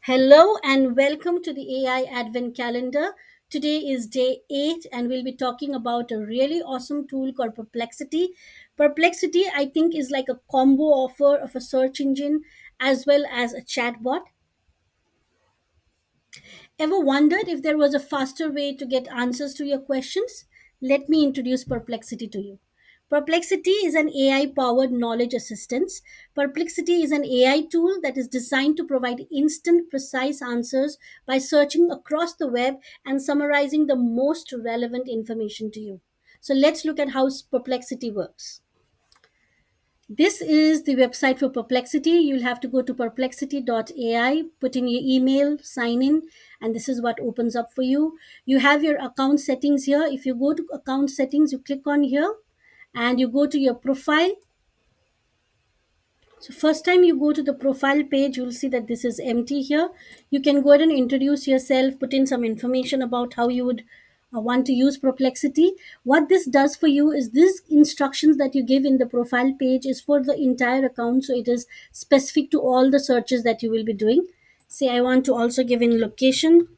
Hello and welcome to the AI Advent Calendar. Today is day 8, and we'll be talking about a really awesome tool called Perplexity. Perplexity, I think, is like a combo offer of a search engine as well as a chatbot. Ever wondered if there was a faster way to get answers to your questions? Let me introduce Perplexity to you. Perplexity is an AI powered knowledge assistance. Perplexity is an AI tool that is designed to provide instant, precise answers by searching across the web and summarizing the most relevant information to you. So let's look at how Perplexity works. This is the website for Perplexity. You'll have to go to perplexity.ai, put in your email, sign in, and this is what opens up for you. You have your account settings here. If you go to account settings, you click on here and you go to your profile. So first time you go to the profile page, you'll see that this is empty here. You can go ahead and introduce yourself, put in some information about how you would want to use Perplexity. What this does for you is this instructions that you give in the profile page is for the entire account. So it is specific to all the searches that you will be doing. Say I want to also give in location.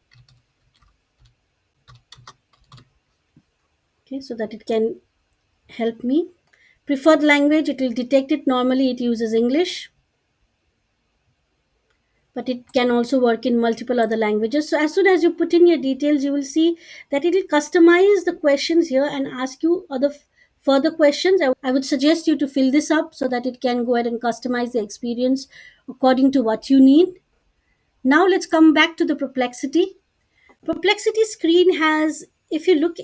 Okay, so that it can help me. Preferred language, it will detect it. Normally it uses English, but it can also work in multiple other languages. So as soon as you put in your details, you will see that it will customize the questions here and ask you further questions. I would suggest you to fill this up so that it can go ahead and customize the experience according to what you need. Now let's come back to the Perplexity. Perplexity screen has, if you look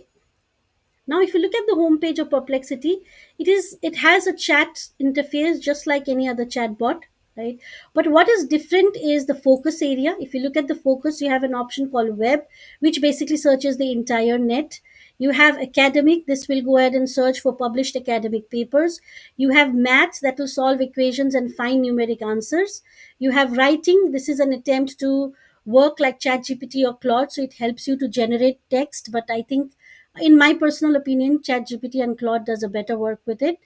now, if you look at the homepage of Perplexity, it has a chat interface just like any other chat bot, right? But what is different is the focus area. If you look at the focus, you have an option called web, which basically searches the entire net. You have academic, this will go ahead and search for published academic papers. You have maths that will solve equations and find numeric answers. You have writing, this is an attempt to work like ChatGPT or Claude, so it helps you to generate text. But I think, in my personal opinion, ChatGPT and Claude does a better work with it.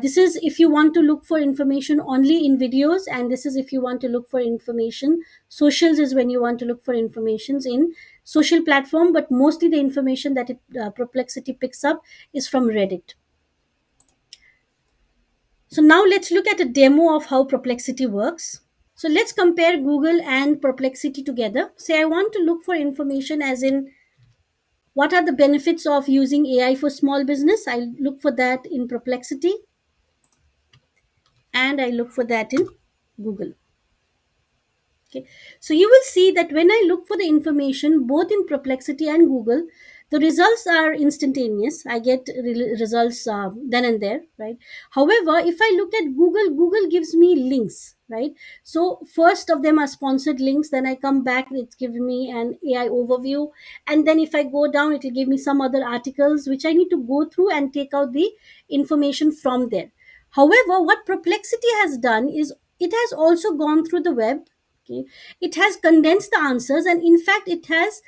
This is if you want to look for information only in videos, and this is if you want to look for information. Socials is when you want to look for informations in social platform, but mostly the information that Perplexity picks up is from Reddit. So now let's look at a demo of how Perplexity works. So let's compare Google and Perplexity together. Say I want to look for information as in what are the benefits of using AI for small business. I look for that in Perplexity and I look for that in Google. Okay. So you will see that when I look for the information both in Perplexity and Google, the results are instantaneous. I get results then and there, right? However, if I look at Google, Google gives me links, right? So first of them are sponsored links. Then I come back, it's giving me an AI overview, and then if I go down, it will give me some other articles which I need to go through and take out the information from there. However, what Perplexity has done is it has also gone through the web. Okay, it has condensed the answers, and in fact it has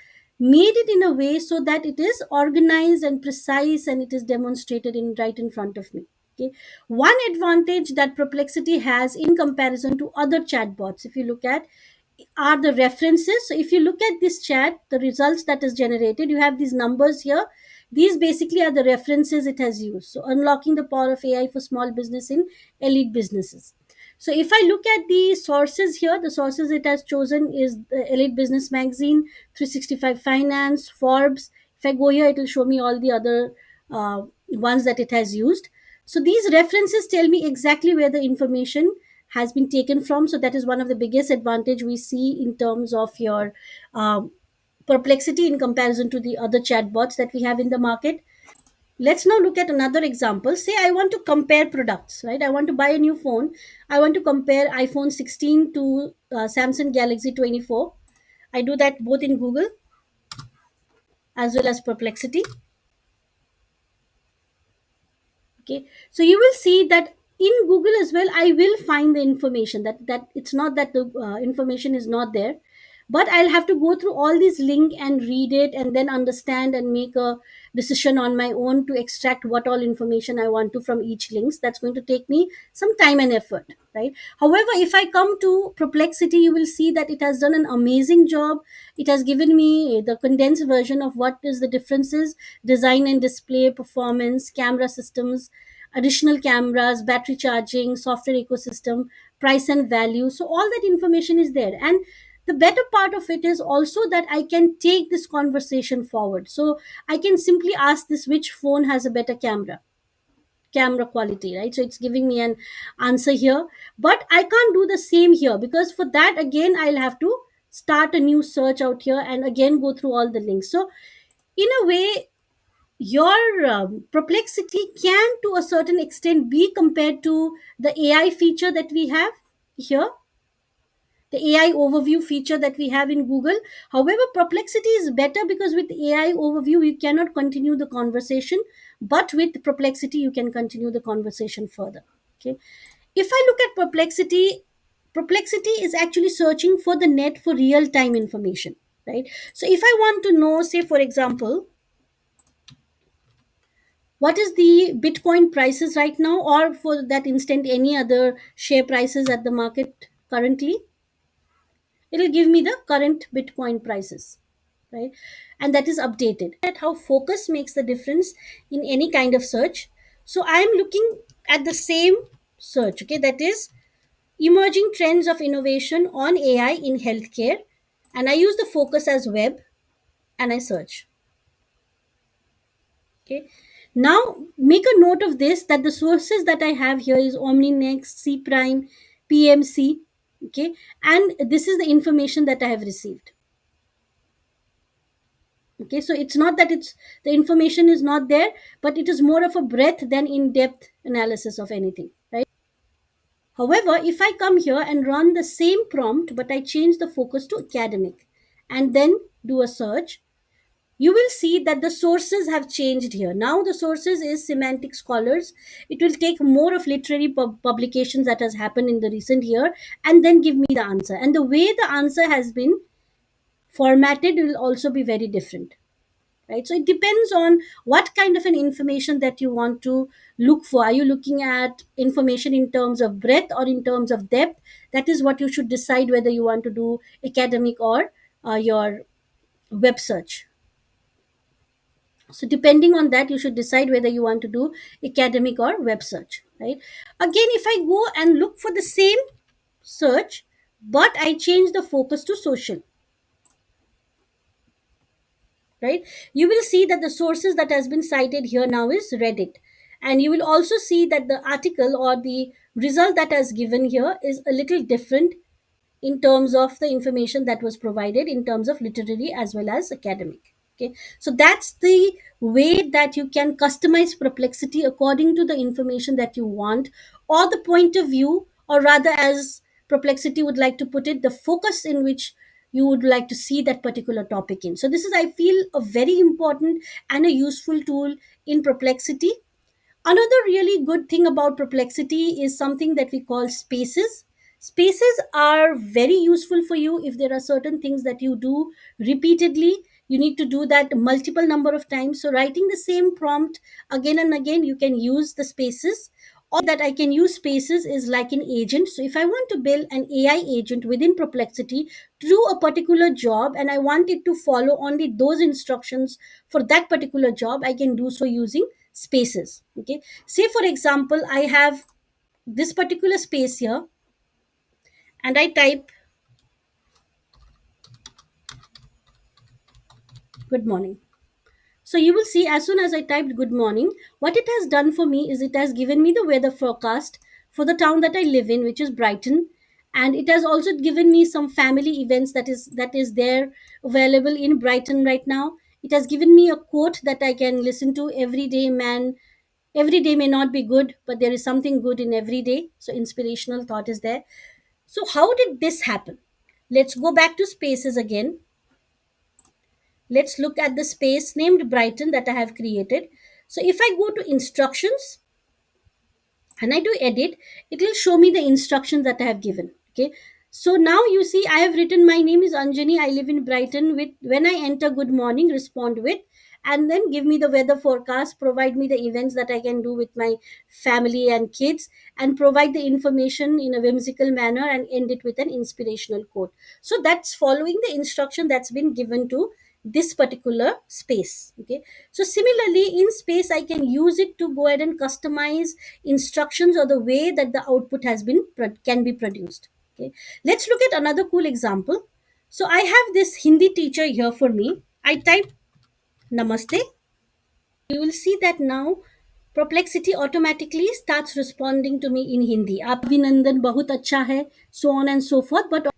made it in a way so that it is organized and precise, and it is demonstrated in right in front of me. Okay, one advantage that Perplexity has in comparison to other chatbots, if you look at, are the references. So if you look at this chat, the results that is generated, you have these numbers here. These basically are the references it has used. So unlocking the power of AI for small business in elite businesses. So if I look at the sources here, the sources it has chosen is the Elite Business Magazine, 365 Finance, Forbes. If I go here, it will show me all the other ones that it has used. So these references tell me exactly where the information has been taken from. So that is one of the biggest advantage we see in terms of your Perplexity in comparison to the other chatbots that we have in the market. Let's now look at another example. Say I want to compare products, right? I want to buy a new phone. I want to compare iPhone 16 to Samsung Galaxy 24. I do that both in Google as well as Perplexity. Okay, so you will see that in Google as well, I will find the information that it's not that the information is not there, but I'll have to go through all these link and read it and then understand and make a decision on my own to extract what all information I want to from each links. That's going to take me some time and effort, right? However, if I come to Perplexity, you will see that it has done an amazing job. It has given me the condensed version of what is the differences: design and display, performance, camera systems, additional cameras, battery charging, software ecosystem, price and value. So all that information is there. And the better part of it is also that I can take this conversation forward. So I can simply ask this, which phone has a better camera quality, right? So it's giving me an answer here, but I can't do the same here, because for that again I'll have to start a new search out here and again go through all the links. So in a way, your Perplexity can to a certain extent be compared to the AI feature that we have here, the AI overview feature that we have in Google. However, Perplexity is better because with AI overview, you cannot continue the conversation, but with Perplexity, you can continue the conversation further. Okay. If I look at Perplexity, Perplexity is actually searching for the net for real time information, right? So if I want to know, say, for example, what is the Bitcoin prices right now, or for that instant, any other share prices at the market currently, it'll give me the current Bitcoin prices, right? And that is updated. At how focus makes the difference in any kind of search. So I'm looking at the same search, okay, that is emerging trends of innovation on AI in healthcare, and I use the focus as web and I search. Okay. Now make a note of this, that the sources that I have here is Omninext, C Prime, PMC. Okay. And this is the information that I have received. Okay, so it's not that it's the information is not there, but it is more of a breadth than in-depth analysis of anything, right? However, if I come here and run the same prompt, but I change the focus to academic and then do a search, you will see that the sources have changed here. Now the sources is semantic scholars. It will take more of literary publications that has happened in the recent year and then give me the answer. And the way the answer has been formatted will also be very different, right? So it depends on what kind of an information that you want to look for. Are you looking at information in terms of breadth or in terms of depth? That is what you should decide, whether you want to do academic or your web search. So depending on that, you should decide whether you want to do academic or web search, right? Again, if I go and look for the same search, but I change the focus to social, right, you will see that the sources that has been cited here now is Reddit. And you will also see that the article or the result that has given here is a little different in terms of the information that was provided in terms of literary as well as academic. Okay, so that's the way that you can customize Perplexity according to the information that you want, or the point of view, or rather, as Perplexity would like to put it, the focus in which you would like to see that particular topic in. So this is, I feel, a very important and a useful tool in Perplexity. Another really good thing about Perplexity is something that we call spaces. Spaces are very useful for you if there are certain things that you do repeatedly. You need to do that multiple number of times. So writing the same prompt again and again, you can use the spaces. That I can use spaces is like an agent. So if I want to build an AI agent within Perplexity to do a particular job and I want it to follow only those instructions for that particular job, I can do so using spaces. Okay, say for example, I have this particular space here and I type good morning. So you will see, as soon as I typed good morning, what it has done for me is it has given me the weather forecast for the town that I live in, which is Brighton. And it has also given me some family events that is there available in Brighton right now. It has given me a quote that I can listen to every day. Man, every day may not be good, but there is something good in every day. So inspirational thought is there. So how did this happen? Let's go back to spaces again. Let's look at the space named Brighton that I have created. So if I go to instructions and I do edit, it will show me the instructions that I have given. Okay. So now you see, I have written my name is Anjani. I live in Brighton. With when I enter good morning, respond with, and then give me the weather forecast, provide me the events that I can do with my family and kids, and provide the information in a whimsical manner and end it with an inspirational quote. So that's following the instruction that's been given to this particular space. Okay. So similarly, in space, I can use it to go ahead and customize instructions or the way that the output has been can be produced. Okay, let's look at another cool example. So I have this Hindi teacher here for me. I type Namaste. You will see that now Perplexity automatically starts responding to me in Hindi. Aap Abhinandan bahut acha hai, so on and so forth. But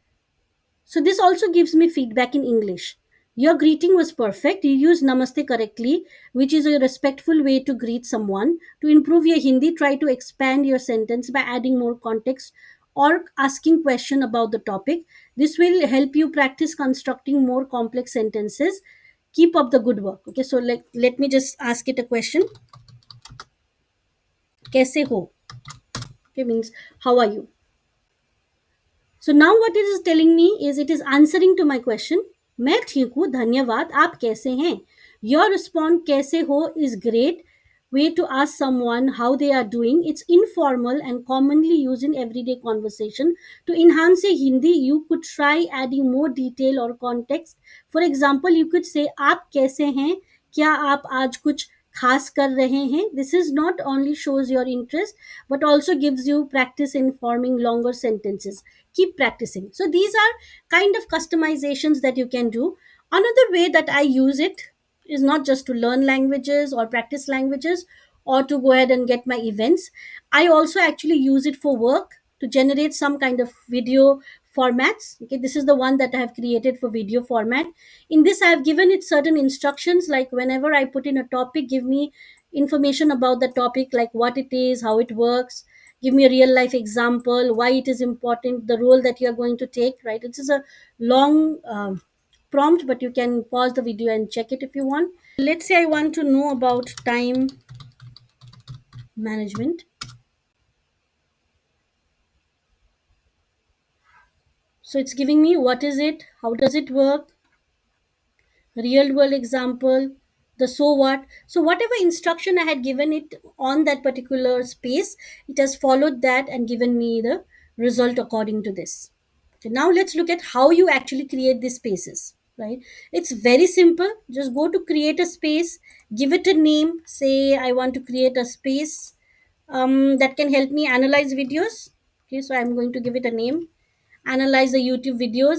so this also gives me feedback in English. Your greeting was perfect. You used namaste correctly, which is a respectful way to greet someone. To improve your Hindi, try to expand your sentence by adding more context or asking question about the topic. This will help you practice constructing more complex sentences. Keep up the good work. Okay, so let me just ask it a question. Kaise ho? Okay, means how are you? So now what it is telling me is it is answering to my question. मैं ठीक हूँ धन्यवाद आप कैसे हैं. Your response कैसे हो is great way to ask someone how they are doing. It's informal and commonly used in everyday conversation. To enhance your Hindi, you could try adding more detail or context. For example, you could say आप कैसे हैं, क्या आप आज कुछ खास कर रहे हैं. This is not only shows your interest but also gives you practice in forming longer sentences. Keep practicing. So these are kind of customizations that you can do. Another way that I use it is not just to learn languages or practice languages or to go ahead and get my events. I also actually use it for work to generate some kind of video formats. Okay, this is the one that I have created for video format. In this, I have given it certain instructions, like whenever I put in a topic, give me information about the topic, like what it is, how it works, give me a real life example, why it is important, the role that you are going to take. Right, this is a long prompt, but you can pause the video and check it if you want. Let's say I want to know about time management. So it's giving me what is it, how does it work, real world example, the so what. So whatever instruction I had given it on that particular space, it has followed that and given me the result according to this. Okay, now let's look at how you actually create these spaces. Right, it's very simple. Just go to create a space, give it a name, say I want to create a space that can help me analyze videos. Okay, so I'm going to give it a name, analyze the YouTube videos.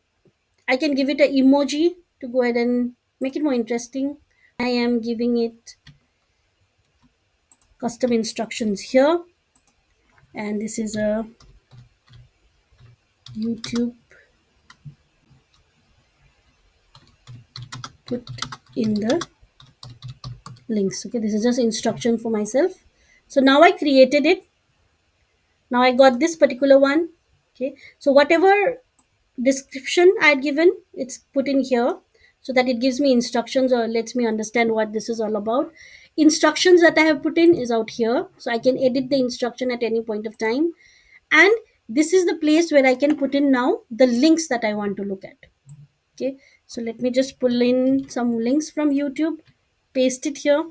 I can give it an emoji to go ahead and make it more interesting. I am giving it custom instructions here, and this is a YouTube put in the links. Okay, this is just instruction for myself. So now I created it. Now I got this particular one. Okay, so whatever description I had given, it's put in here so that it gives me instructions or lets me understand what this is all about. Instructions that I have put in is out here, so I can edit the instruction at any point of time. And this is the place where I can put in now the links that I want to look at. Okay, so let me just pull in some links from YouTube, paste it here.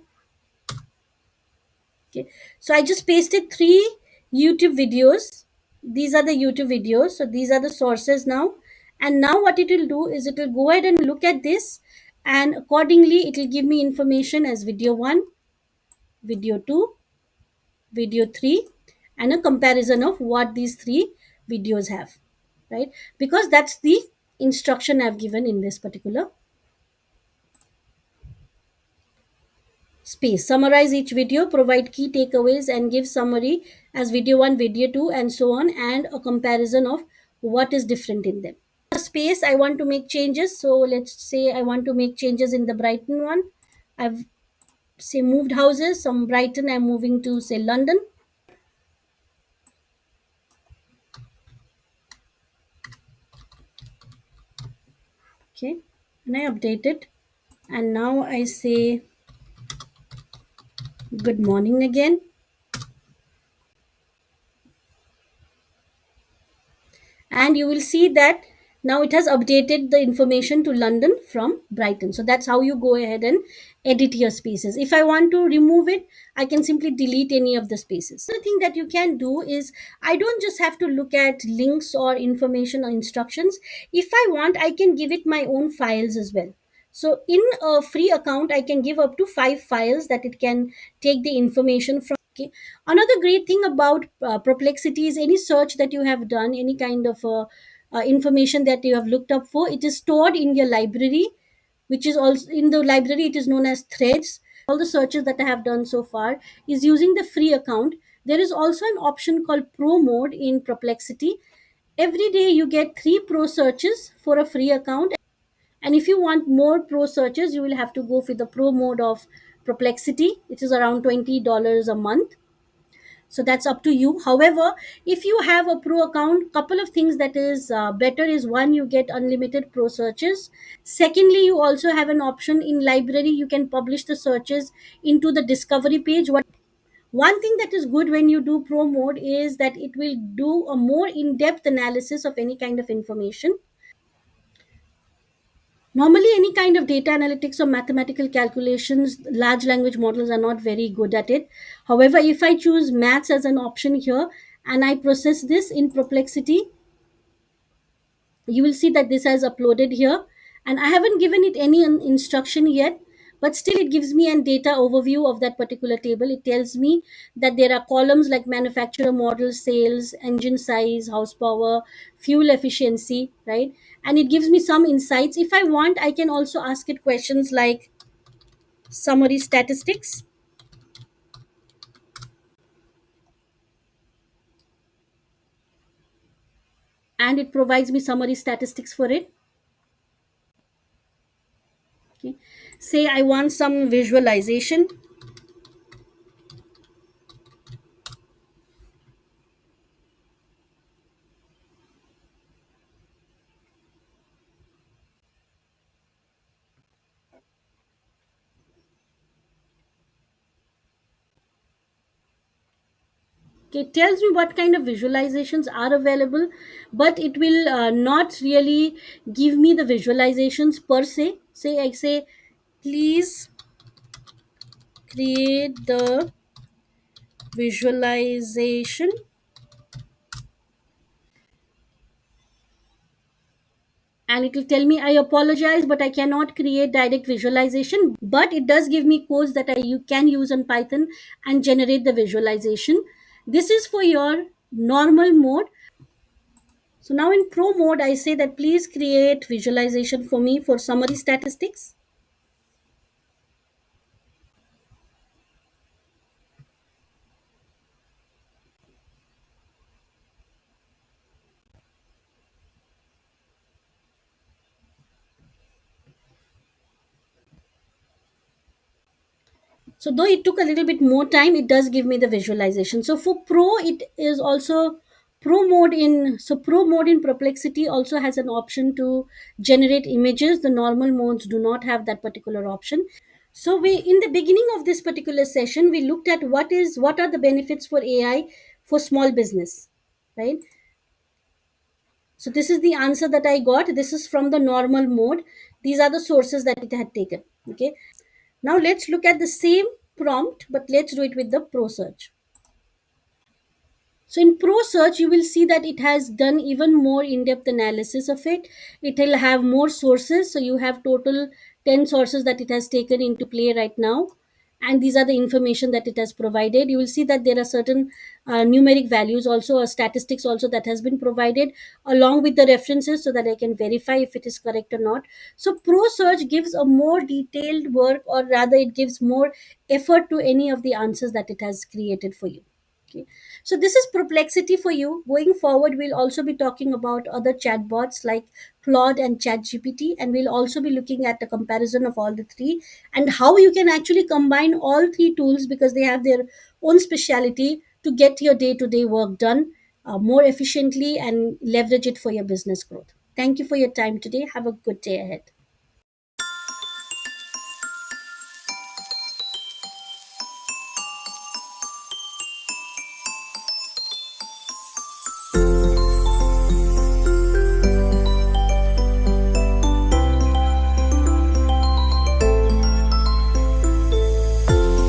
Okay, so I just pasted 3 YouTube videos. These are the YouTube videos, so these are the sources now. And now what it will do is it will go ahead and look at this, and accordingly it will give me information as video 1, video 2, video 3, and a comparison of what these 3 videos have. Right, because that's the instruction I've given in this particular space. Summarize each video, provide key takeaways, and give summary as video 1, video 2, and so on, and a comparison of what is different in them. Space, I want to make changes. So let's say I want to make changes in the Brighton one. I've say moved houses. From Brighton, I'm moving to say London. Okay, and I update it. And now I say good morning again. and you will see that now it has updated the information to London from Brighton. So that's how you go ahead and edit your spaces. If I want to remove it, I can simply delete any of the spaces. The thing that you can do is, I don't just have to look at links or information or instructions. If I want, I can give it my own files as well. So in a free account, I can give up to 5 files that it can take the information from. Okay. Another great thing about Perplexity is any search that you have done, any kind of information that you have looked up for, it is stored in your library, which is also in the library. It is known as threads. All the searches that I have done so far is using the free account. There is also an option called Pro Mode in Perplexity. Every day you get 3 pro searches for a free account, and if you want more pro searches, you will have to go for the pro mode of Perplexity. It is around $20 a month, so that's up to you. However, if you have a pro account, couple of things that is better is, one, you get unlimited pro searches. Secondly, you also have an option in library, you can publish the searches into the discovery page. One thing that is good when you do pro mode is that it will do a more in-depth analysis of any kind of information. Normally, any kind of data analytics or mathematical calculations, large language models are not very good at it. However, if I choose maths as an option here and I process this in Perplexity, you will see that this has uploaded here, and I haven't given it any instruction yet, but still it gives me a data overview of that particular table. It tells me that there are columns like manufacturer model, sales, engine size, horsepower, fuel efficiency, right? And it gives me some insights. If I want, I can also ask it questions like summary statistics, and it provides me summary statistics for it. Okay. Say I want some visualization. It tells me what kind of visualizations are available, but it will not really give me the visualizations per se. Say I say, please create the visualization, and it will tell me, I apologize, but I cannot create direct visualization, but it does give me codes that you can use on Python and generate the visualization. This is for your normal mode. So now in pro mode, I say that please create visualization for me for summary statistics. So though it took a little bit more time, it does give me the visualization. So for pro, it is also pro mode in Perplexity also has an option to generate images. The normal modes do not have that particular option. So we, in the beginning of this particular session, we looked at what are the benefits for AI for small business, right? So this is the answer that I got. This is from the normal mode. These are the sources that it had taken. Okay. Now let's look at the same prompt, but let's do it with the Pro Search. So in Pro Search, you will see that it has done even more in-depth analysis of it. It will have more sources. So you have total 10 sources that it has taken into play right now. And these are the information that it has provided. You will see that there are certain numeric values, also a statistics also that has been provided along with the references so that I can verify if it is correct or not. So Pro Search gives a more detailed work, or rather it gives more effort to any of the answers that it has created for you. Okay. So this is Perplexity for you. Going forward, we'll also be talking about other chatbots like Claude and ChatGPT, and we'll also be looking at a comparison of all the three and how you can actually combine all three tools because they have their own speciality to get your day-to-day work done more efficiently and leverage it for your business growth. Thank you for your time today. Have a good day ahead.